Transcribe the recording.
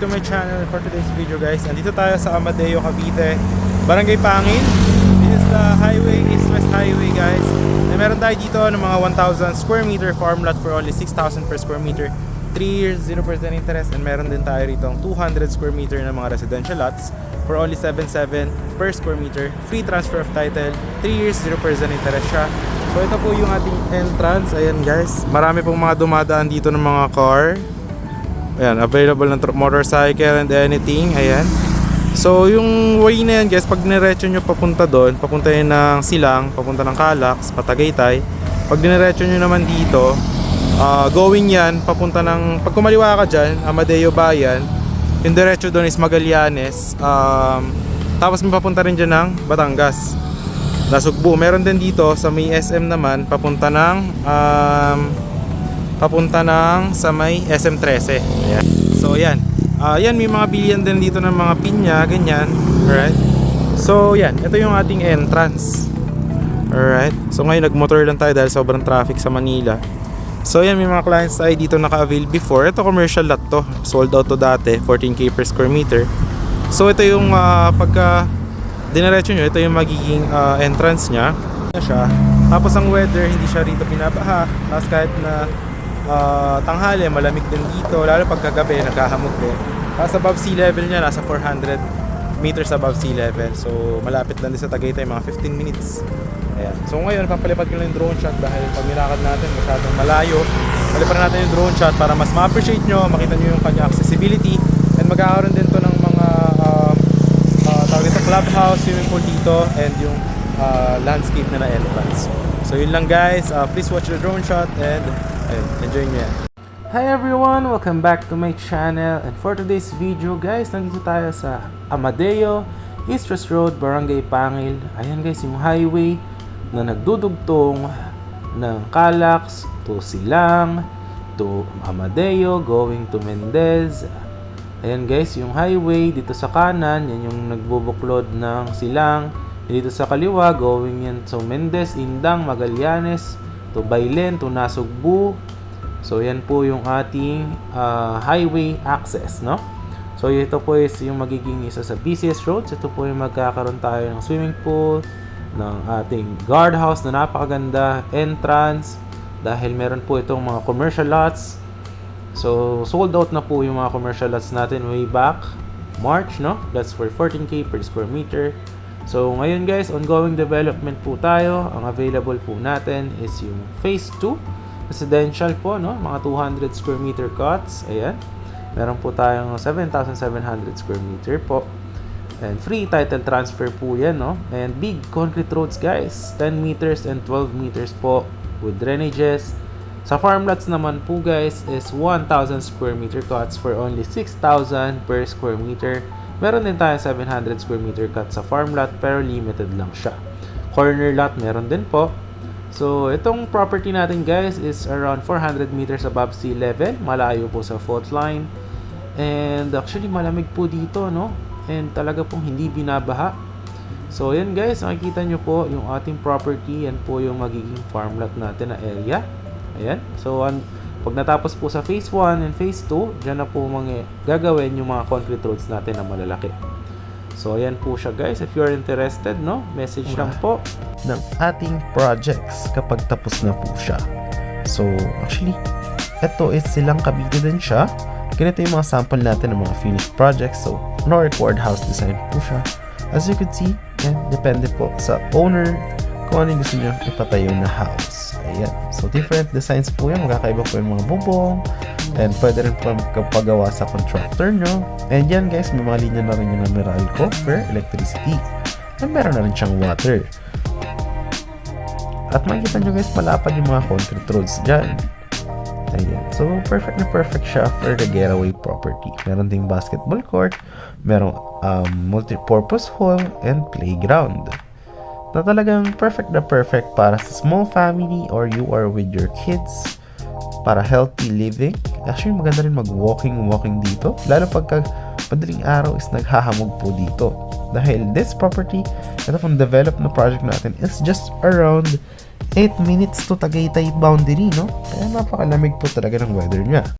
to my channel. For today's video guys, andito tayo sa Amadeo, Cavite, Barangay Pangil. This is the highway, East-West Highway guys. And meron tayo dito ng mga 1,000 square meter farm lot for only 6,000 per square meter. 3 years, 0% interest. And meron din tayo rito 200 square meter ng mga residential lots for only 7,700 per square meter. Free transfer of title, 3 years, 0% interest siya. So ito po yung ating entrance. Ayan guys, marami pong mga dumadaan dito ng mga car. Ayan, available ng motorcycle and anything. Ayan. So yung way na yan guys, pag niretso nyo papunta doon, papunta yun ng Silang, papunta ng Calax, Patagaytay. Pag niretso nyo naman dito, going yan, papunta ng, pag kumaliwa ka dyan, Amadeo Bayan, yung diretso doon is Magallanes. Tapos may papunta rin dyan ng Batangas, Nasugbu. Meron din dito sa may SM naman, papunta ng sa may SM13. Ayan. So yan. Yan, may mga bilian din dito ng mga pinya, ganyan. Alright. So yan, ito yung ating entrance. Alright. So ngayon nagmotor lang tayo dahil sobrang traffic sa Manila. So yan, may mga clients tayo dito naka-avail before. Ito commercial lot to. Sold out to dati, 14k per square meter. So ito yung pagka diniretso nyo, ito yung magiging entrance nya. Siya. Tapos ang weather, hindi siya rito binabaha. Tapos kahit na tanghali, malamig din dito. Lalo pagkagabi, nagkahamog din. Tapos above sea level nya, nasa 400 meters above sea level. So malapit lang din sa Tagaytay, mga 15 minutes. Ayan. So ngayon, papalipad ko lang yung drone shot dahil pag nilakad natin, masyadong malayo. Palipad natin yung drone shot para mas ma-appreciate nyo, makita nyo yung kanya accessibility. And magkakaroon din to ng mga tawag ito, clubhouse, swimming pool dito, and yung landscape na entrance. So yun lang guys, please watch the drone shot and enjoy nyo yan. Hi everyone! Welcome back to my channel, and for today's video guys, nandito tayo sa Amadeo, East-West Road, Barangay Pangil. Ayan guys, yung highway na nagdudugtong ng Calax to Silang to Amadeo going to Mendez. Ayan guys, yung highway dito sa kanan, yan yung nagbubuklod ng Silang. Dito sa kaliwa, going yan to Mendez, Indang, Magallanes, to Bailen, to Nasugbu. So yan po yung ating highway access, no? So ito po is yung magiging isa sa busiest roads. Ito po yung magkakaroon tayo ng swimming pool, ng ating guardhouse na napakaganda, entrance, dahil meron po itong mga commercial lots. So sold out na po yung mga commercial lots natin way back March, no? That's for 14k per square meter. So ngayon guys, ongoing development po tayo. Ang available po natin is yung phase 2 residential po, no? Mga 200 square meter cots. Ayan. Meron po tayong 7,700 square meter po. And free title transfer po yan, no? And big concrete roads guys. 10 meters and 12 meters po with drainages. Sa farm lots naman po guys is 1,000 square meter cots for only 6,000 per square meter. Meron din tayong 700 square meter cut sa farm lot pero limited lang siya. Corner lot meron din po. So itong property natin guys is around 400 meters above sea level. Malayo po sa fault line. And actually malamig po dito, no? And talaga pong hindi binabaha. So yan guys, makikita nyo po yung ating property. Yan po yung magiging farm lot natin na area. Ayan. So pag natapos po sa phase 1 and phase 2, dyan na po gagawin yung mga concrete roads natin na malalaki. So ayan po siya guys. If you're interested, no, message lang po ng ating projects kapag tapos na po siya. So actually, ito is Silang Cavite din siya. Ganito yung mga sample natin ng mga finished projects. So no required house design po siya. As you could see, depende po sa owner kung ano yung gusto nyo ipatayo na house. Ayan. So different designs po yan. Magkakaiba po yung mga bubong. And pwede rin po kapagawa sa contractor nyo. And yan guys, may mga linya na rin yung Meralco for electricity. And meron na rin siyang water. At makikita nyo guys, malapad yung mga concrete roads dyan. Ayan. So perfect na perfect siya for the getaway property. Meron ding basketball court. Merong multi-purpose hall and playground. Na talagang perfect na perfect para sa small family or you are with your kids para healthy living. Actually, maganda rin mag-walking dito. Lalo pagka madaling araw is naghahamog po dito. Dahil this property, ito pong develop na project natin, is just around 8 minutes to Tagaytay boundary, no? Kaya napakalamig po talaga ng weather niya.